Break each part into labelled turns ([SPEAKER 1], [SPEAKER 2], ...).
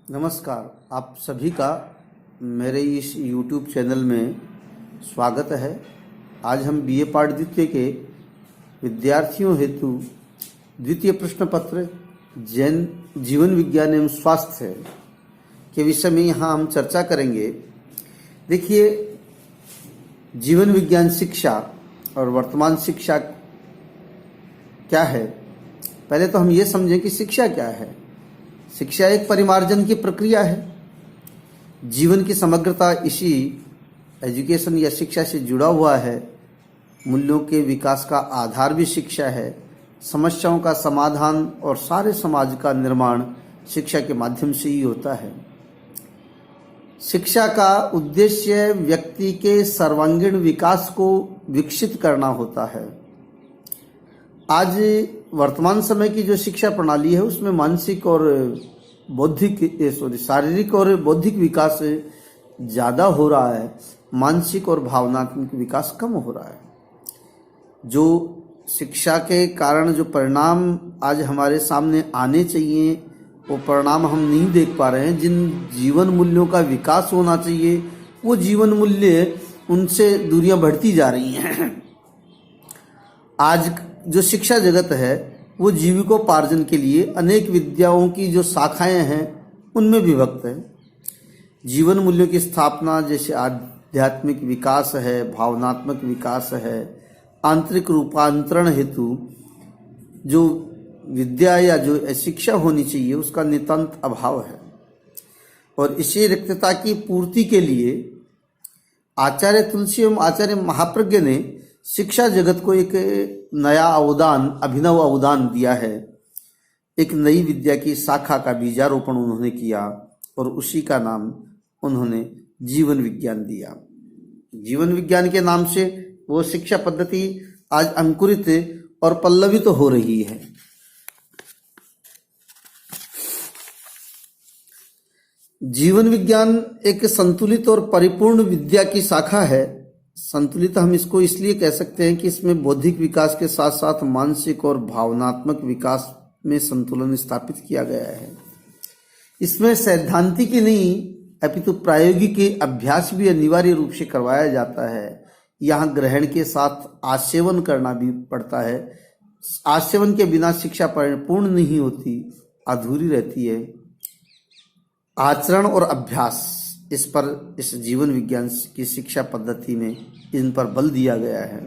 [SPEAKER 1] नमस्कार। आप सभी का मेरे इस YouTube चैनल में स्वागत है। आज हम बीए पाठ द्वितीय के विद्यार्थियों हेतु द्वितीय प्रश्न पत्र जैन जीवन विज्ञान एवं स्वास्थ्य के विषय में यहाँ हम चर्चा करेंगे। देखिए, जीवन विज्ञान शिक्षा और वर्तमान शिक्षा क्या है। पहले तो हम ये समझें कि शिक्षा क्या है। शिक्षा एक परिमार्जन की प्रक्रिया है। जीवन की समग्रता इसी एजुकेशन या शिक्षा से जुड़ा हुआ है। मूल्यों के विकास का आधार भी शिक्षा है। समस्याओं का समाधान और सारे समाज का निर्माण शिक्षा के माध्यम से ही होता है। शिक्षा का उद्देश्य व्यक्ति के सर्वांगीण विकास को विकसित करना होता है। आज वर्तमान समय की जो शिक्षा प्रणाली है उसमें मानसिक और शारीरिक और बौद्धिक विकास ज़्यादा हो रहा है, मानसिक और भावनात्मक विकास कम हो रहा है। जो शिक्षा के कारण जो परिणाम आज हमारे सामने आने चाहिए वो परिणाम हम नहीं देख पा रहे हैं। जिन जीवन मूल्यों का विकास होना चाहिए वो जीवन मूल्य उनसे दूरियां बढ़ती जा रही हैं। आज जो शिक्षा जगत है वो जीविकोपार्जन के लिए अनेक विद्याओं की जो शाखाएं हैं उनमें विभक्त है। जीवन मूल्यों की स्थापना जैसे आध्यात्मिक विकास है, भावनात्मक विकास है, आंतरिक रूपांतरण हेतु जो विद्या या जो शिक्षा होनी चाहिए उसका नितांत अभाव है। और इसी रिक्तता की पूर्ति के लिए आचार्य तुलसी एवं आचार्य महाप्रज्ञ ने शिक्षा जगत को एक नया अवदान, अभिनव अवदान दिया है। एक नई विद्या की शाखा का बीजारोपण उन्होंने किया और उसी का नाम उन्होंने जीवन विज्ञान दिया। जीवन विज्ञान के नाम से वो शिक्षा पद्धति आज अंकुरित और पल्लवित तो हो रही है। जीवन विज्ञान एक संतुलित और परिपूर्ण विद्या की शाखा है। संतुलित हम इसको इसलिए कह सकते हैं कि इसमें बौद्धिक विकास के साथ साथ मानसिक और भावनात्मक विकास में संतुलन स्थापित किया गया है। इसमें सैद्धांतिक ही नहीं अपितु प्रायोगिक अभ्यास भी अनिवार्य रूप से करवाया जाता है। यहाँ ग्रहण के साथ आसेवन करना भी पड़ता है। आसेवन के बिना शिक्षा परिपूर्ण नहीं होती, अधूरी रहती है। आचरण और अभ्यास, इस पर इस जीवन विज्ञान की शिक्षा पद्धति में इन पर बल दिया गया है।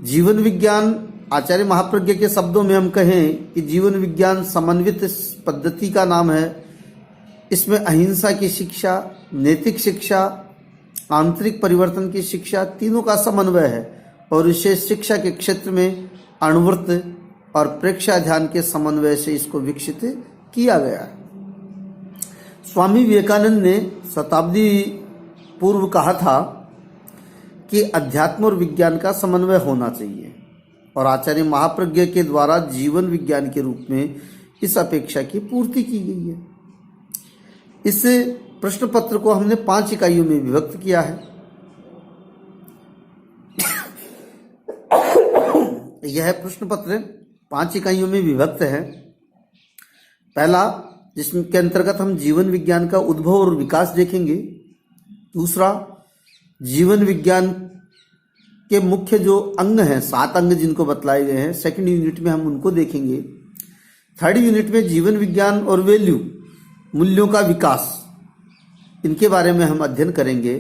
[SPEAKER 1] जीवन विज्ञान आचार्य महाप्रज्ञ के शब्दों में हम कहें कि जीवन विज्ञान समन्वित पद्धति का नाम है। इसमें अहिंसा की शिक्षा, नैतिक शिक्षा, आंतरिक परिवर्तन की शिक्षा, तीनों का समन्वय है। और इसे शिक्षा के क्षेत्र में अणुवृत्त और प्रेक्षा ध्यान के समन्वय से इसको विकसित किया गया है। स्वामी विवेकानंद ने शताब्दी पूर्व कहा था कि अध्यात्म और विज्ञान का समन्वय होना चाहिए और आचार्य महाप्रज्ञ के द्वारा जीवन विज्ञान के रूप में इस अपेक्षा की पूर्ति की गई है। इस प्रश्न पत्र को हमने 5 इकाइयों में विभक्त किया है। यह प्रश्न पत्र 5 इकाइयों में विभक्त है। पहला, जिसके अंतर्गत हम जीवन विज्ञान का उद्भव और विकास देखेंगे। दूसरा, जीवन विज्ञान के मुख्य जो अंग हैं, 7 अंग जिनको बतलाए गए हैं, सेकंड यूनिट में हम उनको देखेंगे। थर्ड यूनिट में जीवन विज्ञान और वैल्यू, मूल्यों का विकास, इनके बारे में हम अध्ययन करेंगे।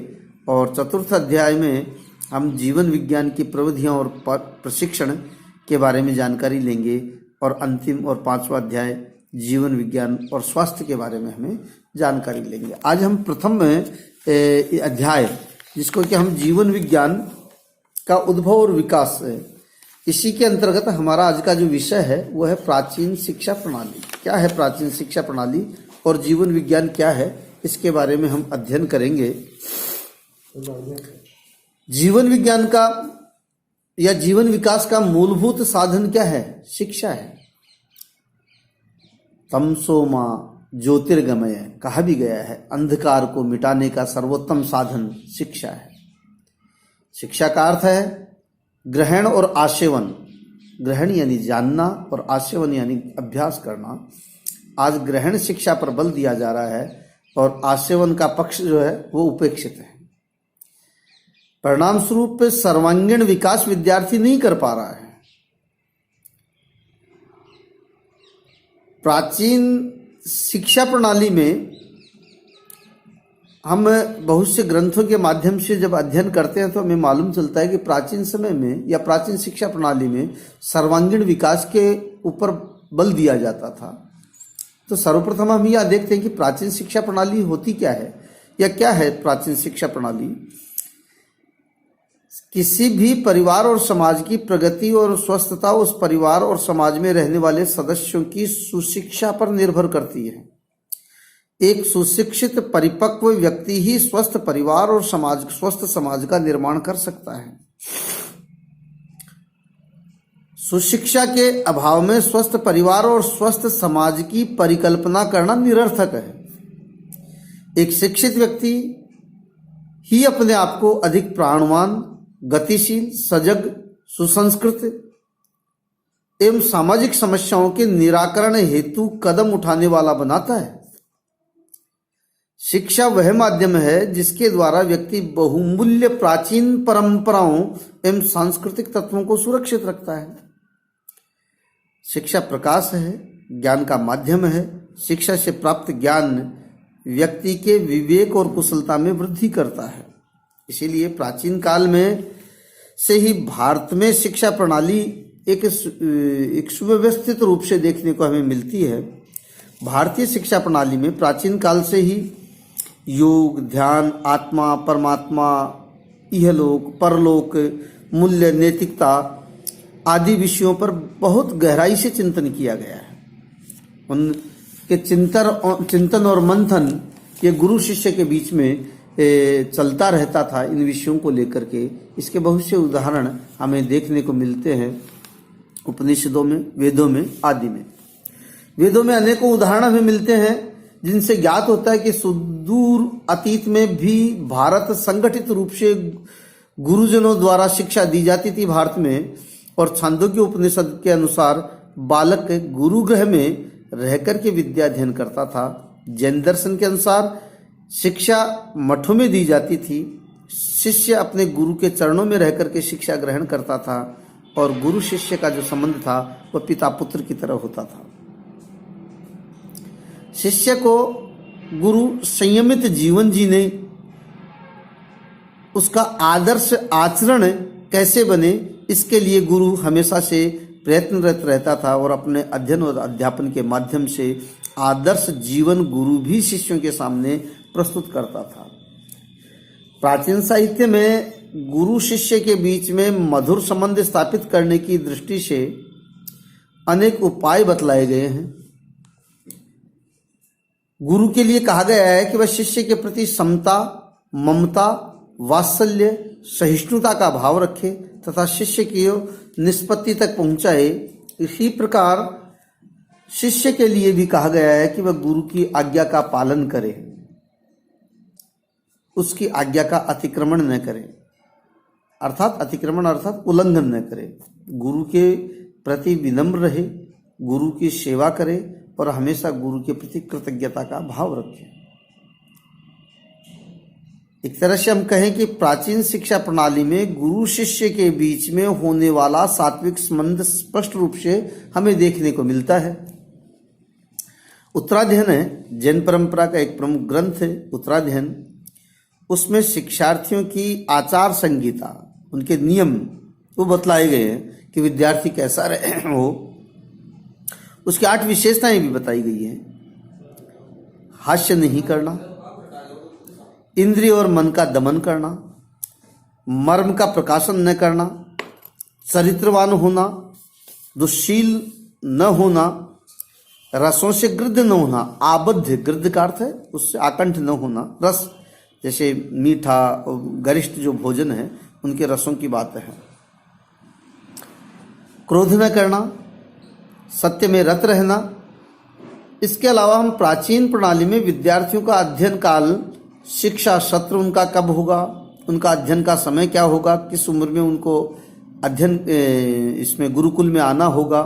[SPEAKER 1] और चतुर्थ अध्याय में हम जीवन विज्ञान की प्रविधियां और प्रशिक्षण के बारे में जानकारी लेंगे। और अंतिम और 5वां अध्याय जीवन विज्ञान और स्वास्थ्य के बारे में हमें जानकारी लेंगे। आज हम प्रथम अध्याय, जिसको कि हम जीवन विज्ञान का उद्भव और विकास है, इसी के अंतर्गत हमारा आज का जो विषय है वो है प्राचीन शिक्षा प्रणाली। क्या है प्राचीन शिक्षा प्रणाली और जीवन विज्ञान क्या है, इसके बारे में हम अध्ययन करेंगे। जीवन विज्ञान का या जीवन विकास का मूलभूत साधन क्या है? शिक्षा है। तमसोमा ज्योतिर्गमय कहा भी गया है, अंधकार को मिटाने का सर्वोत्तम साधन शिक्षा है। शिक्षा का अर्थ है ग्रहण और आसेवन। ग्रहण यानी जानना और आसेवन यानी अभ्यास करना। आज ग्रहण शिक्षा पर बल दिया जा रहा है और आसेवन का पक्ष जो है वो उपेक्षित है। परिणाम स्वरूप सर्वांगीण विकास विद्यार्थी नहीं कर पा रहा है। प्राचीन शिक्षा प्रणाली में हम बहुत से ग्रंथों के माध्यम से जब अध्ययन करते हैं तो हमें मालूम चलता है कि प्राचीन समय में या प्राचीन शिक्षा प्रणाली में सर्वांगीण विकास के ऊपर बल दिया जाता था। तो सर्वप्रथम हम यह देखते हैं कि प्राचीन शिक्षा प्रणाली होती क्या है या क्या है प्राचीन शिक्षा प्रणाली। किसी भी परिवार और समाज की प्रगति और स्वस्थता उस परिवार और समाज में रहने वाले सदस्यों की सुशिक्षा पर निर्भर करती है। एक सुशिक्षित परिपक्व व्यक्ति ही स्वस्थ परिवार और स्वस्थ समाज का निर्माण कर सकता है। सुशिक्षा के अभाव में स्वस्थ परिवार और स्वस्थ समाज की परिकल्पना करना निरर्थक है। एक शिक्षित व्यक्ति ही अपने आप को अधिक प्राणवान, गतिशील, सजग, सुसंस्कृत एवं सामाजिक समस्याओं के निराकरण हेतु कदम उठाने वाला बनाता है। शिक्षा वह माध्यम है जिसके द्वारा व्यक्ति बहुमूल्य प्राचीन परंपराओं एवं सांस्कृतिक तत्वों को सुरक्षित रखता है। शिक्षा प्रकाश है, ज्ञान का माध्यम है। शिक्षा से प्राप्त ज्ञान व्यक्ति के विवेक और कुशलता में वृद्धि करता है। इसीलिए प्राचीन काल में से ही भारत में शिक्षा प्रणाली एक सुव्यवस्थित रूप से देखने को हमें मिलती है। भारतीय शिक्षा प्रणाली में प्राचीन काल से ही योग, ध्यान, आत्मा, परमात्मा, इहलोक, परलोक, मूल्य, नैतिकता आदि विषयों पर बहुत गहराई से चिंतन किया गया है। उनके चिंतन और मंथन ये गुरु शिष्य के बीच में चलता रहता था इन विषयों को लेकर के। इसके बहुत से उदाहरण हमें देखने को मिलते हैं उपनिषदों में, वेदों में आदि में। वेदों में अनेकों उदाहरण हमें मिलते हैं जिनसे ज्ञात होता है कि सुदूर अतीत में भी भारत संगठित रूप से गुरुजनों द्वारा शिक्षा दी जाती थी भारत में। और छांदोग्य उपनिषद के अनुसार बालक गुरुगृह में रहकर के विद्या अध्ययन करता था। जैन दर्शन के अनुसार शिक्षा मठों में दी जाती थी। शिष्य अपने गुरु के चरणों में रहकर के शिक्षा ग्रहण करता था और गुरु शिष्य का जो संबंध था वह पिता पुत्र की तरह होता था। शिष्य को गुरु संयमित जीवन जीने, उसका आदर्श आचरण कैसे बने, इसके लिए गुरु हमेशा से प्रयत्नरत रहता था और अपने अध्ययन और अध्यापन के माध्यम से आदर्श जीवन गुरु भी शिष्यों के सामने प्रस्तुत करता था। प्राचीन साहित्य में गुरु शिष्य के बीच में मधुर संबंध स्थापित करने की दृष्टि से अनेक उपाय बतलाए गए हैं। गुरु के लिए कहा गया है कि वह शिष्य के प्रति समता, ममता, वात्सल्य, सहिष्णुता का भाव रखे तथा शिष्य की निष्पत्ति तक पहुंचाए। इसी प्रकार शिष्य के लिए भी कहा गया है कि वह गुरु की आज्ञा का पालन करे, उसकी आज्ञा का अतिक्रमण न करे, अर्थात अतिक्रमण अर्थात उल्लंघन न करे। गुरु के प्रति विनम्र रहे, गुरु की सेवा करे और हमेशा गुरु के प्रति कृतज्ञता का भाव रखे। एक तरह से हम कहें कि प्राचीन शिक्षा प्रणाली में गुरु शिष्य के बीच में होने वाला सात्विक संबंध स्पष्ट रूप से हमें देखने को मिलता है। उत्तराध्ययन है जैन परंपरा का एक प्रमुख ग्रंथ है उत्तराध्ययन। उसमें शिक्षार्थियों की आचार संहिता, उनके नियम वो बतलाए गए हैं कि विद्यार्थी कैसा रहे हो। उसकी 8 विशेषताएं भी बताई गई हैं। हास्य नहीं करना, इंद्रिय और मन का दमन करना, मर्म का प्रकाशन न करना, चरित्रवान होना, दुश्शील न होना, रसों से गृद्ध न होना। आबद्ध, गृद्ध का अर्थ है उससे आकंठ न होना। रस जैसे मीठा और गरिष्ठ जो भोजन है उनके रसों की बात है। क्रोध न करना, सत्य में रत रहना। इसके अलावा हम प्राचीन प्रणाली में विद्यार्थियों का अध्ययन काल, शिक्षा सत्र उनका कब होगा, उनका अध्ययन का समय क्या होगा, किस उम्र में उनको अध्ययन इसमें गुरुकुल में आना होगा,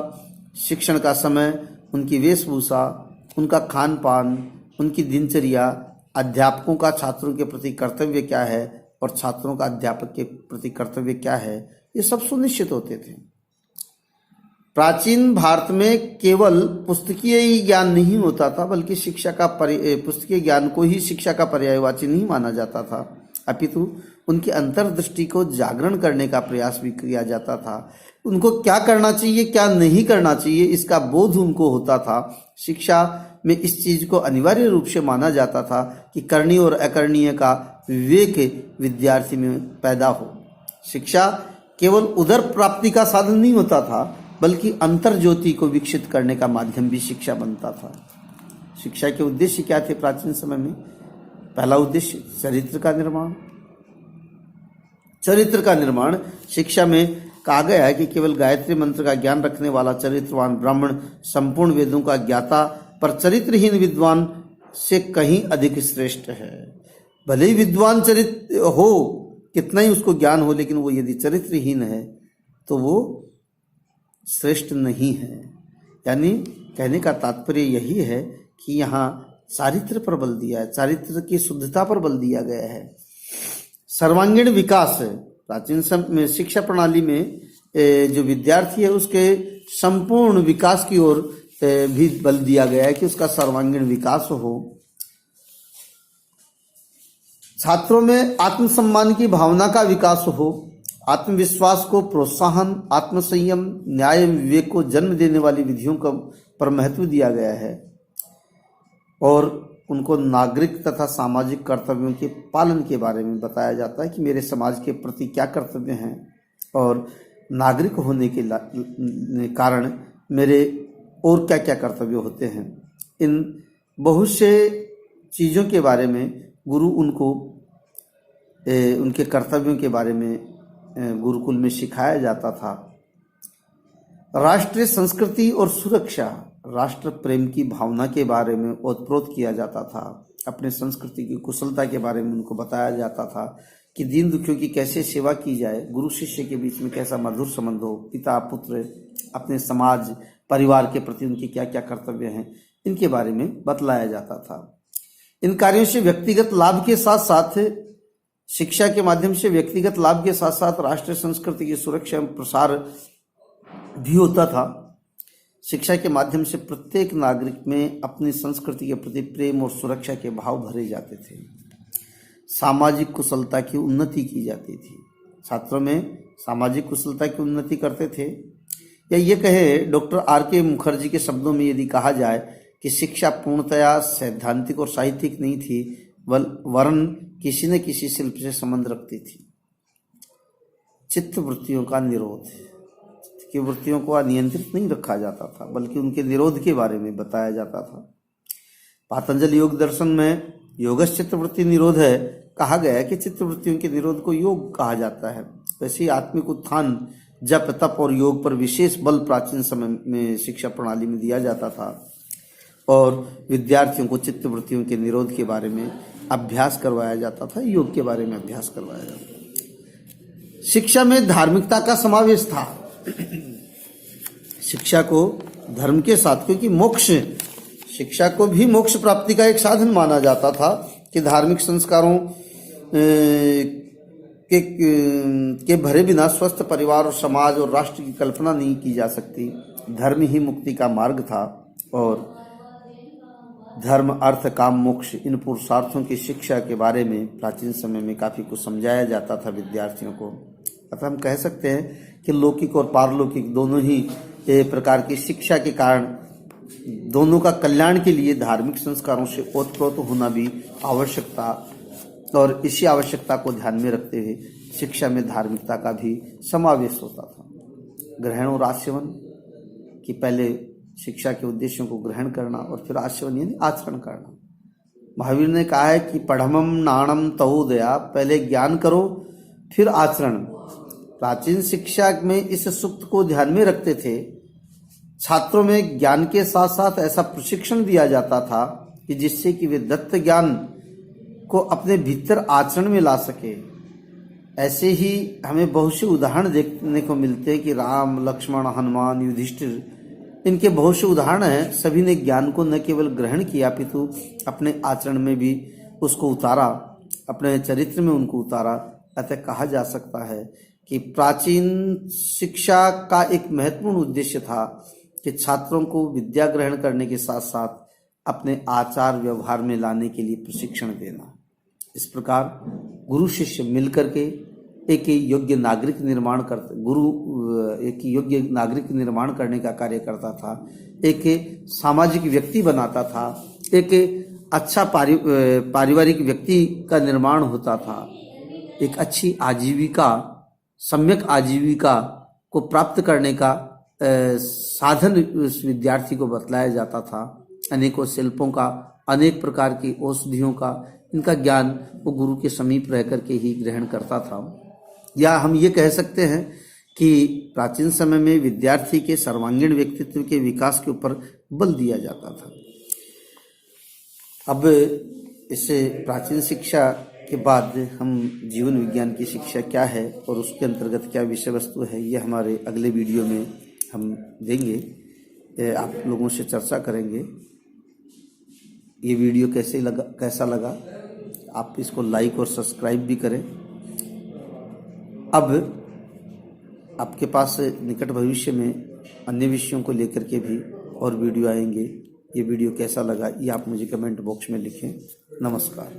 [SPEAKER 1] शिक्षण का समय, उनकी वेशभूषा, उनका खान पान, उनकी दिनचर्या, अध्यापकों का छात्रों के प्रति कर्तव्य क्या है और छात्रों का अध्यापक के प्रति कर्तव्य क्या है, ये सब सुनिश्चित होते थे। प्राचीन भारत में केवल पुस्तकीय ही ज्ञान नहीं होता था, बल्कि पुस्तकीय ज्ञान को ही शिक्षा का पर्यायवाची नहीं माना जाता था, अपितु उनकी अंतर्दृष्टि को जागरण करने का प्रयास भी किया जाता था। उनको क्या करना चाहिए, क्या नहीं करना चाहिए, इसका बोध उनको होता था। शिक्षा में इस चीज को अनिवार्य रूप से माना जाता था कि करनीय और अकरणीय का विवेक विद्यार्थी में पैदा हो। शिक्षा केवल उदर प्राप्ति का साधन नहीं होता था, बल्कि अंतर ज्योति को विकसित करने का माध्यम भी शिक्षा बनता था। शिक्षा के उद्देश्य क्या थे प्राचीन समय में? पहला उद्देश्य चरित्र का निर्माण। चरित्र का निर्माण शिक्षा में कहा गया है कि केवल गायत्री मंत्र का ज्ञान रखने वाला चरित्रवान ब्राह्मण संपूर्ण वेदों का ज्ञाता पर चरित्रहीन विद्वान से कहीं अधिक श्रेष्ठ है। भले ही विद्वान चरित्र हो, कितना ही उसको ज्ञान हो, लेकिन वो यदि चरित्रहीन है तो वो श्रेष्ठ नहीं है। यानी कहने का तात्पर्य यही है कि यहाँ चारित्र पर बल दिया है, चारित्र की शुद्धता पर बल दिया गया है। सर्वांगीण विकास है। प्राचीन समय शिक्षा प्रणाली में जो विद्यार्थी है उसके संपूर्ण विकास की ओर भी बल दिया गया है कि उसका सर्वांगीण विकास हो। छात्रों में आत्मसम्मान की भावना का विकास हो, आत्मविश्वास को प्रोत्साहन, आत्मसंयम, न्याय, विवेक को जन्म देने वाली विधियों का पर महत्व दिया गया है और उनको नागरिक तथा सामाजिक कर्तव्यों के पालन के बारे में बताया जाता है कि मेरे समाज के प्रति क्या कर्तव्य हैं और नागरिक होने के कारण मेरे और क्या क्या कर्तव्य होते हैं। इन बहुत से चीज़ों के बारे में गुरु उनको उनके कर्तव्यों के बारे में गुरुकुल में सिखाया जाता था। राष्ट्रीय संस्कृति और सुरक्षा, राष्ट्र प्रेम की भावना के बारे में ओतप्रोत किया जाता था। अपने संस्कृति की कुशलता के बारे में उनको बताया जाता था कि दीन दुखियों की कैसे सेवा की जाए, गुरु शिष्य के बीच में कैसा मधुर संबंध हो, पिता पुत्र, अपने समाज परिवार के प्रति उनके क्या क्या कर्तव्य हैं, इनके बारे में बतलाया जाता था। इन कार्यों से व्यक्तिगत लाभ के साथ साथ, शिक्षा के माध्यम से व्यक्तिगत लाभ के साथ साथ राष्ट्रीय संस्कृति की सुरक्षा एवं प्रसार भी होता था। शिक्षा के माध्यम से प्रत्येक नागरिक में अपनी संस्कृति के प्रति प्रेम और सुरक्षा के भाव भरे जाते थे। सामाजिक कुशलता की उन्नति की जाती थी। छात्रों में सामाजिक कुशलता की उन्नति करते थे, या ये कहे डॉक्टर R.K. मुखर्जी के शब्दों में यदि कहा जाए कि शिक्षा पूर्णतया सैद्धांतिक और साहित्यिक नहीं थी, वरन किसी न किसी शिल्प से संबंध रखती थी। चित्त वृत्तियों का निरोध, की वृत्तियों को अनियंत्रित नहीं रखा जाता था, बल्कि उनके निरोध के बारे में बताया जाता था। पातंजलि योग दर्शन में योगश चित्तवृत्ति निरोध है कहा गया है कि चित्तवृत्तियों के निरोध को योग कहा जाता है। वैसे ही आत्मिक उत्थान, जप, तप और योग पर विशेष बल प्राचीन समय में शिक्षा प्रणाली में दिया जाता था और विद्यार्थियों को चित्तवृत्तियों के निरोध के बारे में अभ्यास करवाया जाता था, योग के बारे में अभ्यास करवाया जाता था। शिक्षा में धार्मिकता का समावेश था। शिक्षा को धर्म के साथ, क्योंकि मोक्ष, शिक्षा को भी मोक्ष प्राप्ति का एक साधन माना जाता था कि धार्मिक संस्कारों के भरे बिना स्वस्थ परिवार और समाज और राष्ट्र की कल्पना नहीं की जा सकती। धर्म ही मुक्ति का मार्ग था और धर्म, अर्थ, काम, मोक्ष, इन पुरुषार्थों की शिक्षा के बारे में प्राचीन समय में काफी कुछ समझाया जाता था विद्यार्थियों को। अतः हम कह सकते हैं कि लौकिक और पारलौकिक दोनों ही प्रकार की शिक्षा के कारण दोनों का कल्याण के लिए धार्मिक संस्कारों से ओतप्रोत होना भी आवश्यक था और इसी आवश्यकता को ध्यान में रखते हुए शिक्षा में धार्मिकता का भी समावेश होता था। ग्रहण और आचरण कि पहले शिक्षा के उद्देश्यों को ग्रहण करना और फिर आचरण यानी आचरण करना। महावीर ने कहा है कि पढ़मम नाणम तहोदया, पहले ज्ञान करो फिर आचरण। प्राचीन शिक्षा में इस सूक्त को ध्यान में रखते थे। छात्रों में ज्ञान के साथ साथ ऐसा प्रशिक्षण दिया जाता था कि जिससे कि वे दत्त ज्ञान को अपने भीतर आचरण में ला सके। ऐसे ही हमें बहुत से उदाहरण देखने को मिलते हैं कि राम, लक्ष्मण, हनुमान, युधिष्ठिर इनके बहुत से उदाहरण हैं। सभी ने ज्ञान को न केवल ग्रहण किया अपितु अपने आचरण में भी उसको उतारा, अपने चरित्र में उनको उतारा। अतः कहा जा सकता है कि प्राचीन शिक्षा का एक महत्वपूर्ण उद्देश्य था कि छात्रों को विद्या ग्रहण करने के साथ साथ अपने आचार व्यवहार में लाने के लिए प्रशिक्षण देना। इस प्रकार गुरु शिष्य मिलकर के एक योग्य नागरिक निर्माण करते, गुरु एक योग्य नागरिक निर्माण करने का कार्य करता था, एक सामाजिक व्यक्ति बनाता था, एक अच्छा पारिवारिक व्यक्ति का निर्माण होता था, एक अच्छी आजीविका, सम्यक आजीविका को प्राप्त करने का साधन उस विद्यार्थी को बतलाया जाता था। अनेकों शिल्पों का, अनेक प्रकार की औषधियों का, इनका ज्ञान वो गुरु के समीप रह करके ही ग्रहण करता था। या हम ये कह सकते हैं कि प्राचीन समय में विद्यार्थी के सर्वांगीण व्यक्तित्व के विकास के ऊपर बल दिया जाता था। अब इसे प्राचीन शिक्षा के बाद हम जीवन विज्ञान की शिक्षा क्या है और उसके अंतर्गत क्या विषय वस्तु है, ये हमारे अगले वीडियो में हम देंगे, आप लोगों से चर्चा करेंगे। ये वीडियो कैसा लगा आप इसको लाइक और सब्सक्राइब भी करें। अब आपके पास निकट भविष्य में अन्य विषयों को लेकर के भी और वीडियो आएंगे। ये वीडियो कैसा लगा ये आप मुझे कमेंट बॉक्स में लिखें। नमस्कार।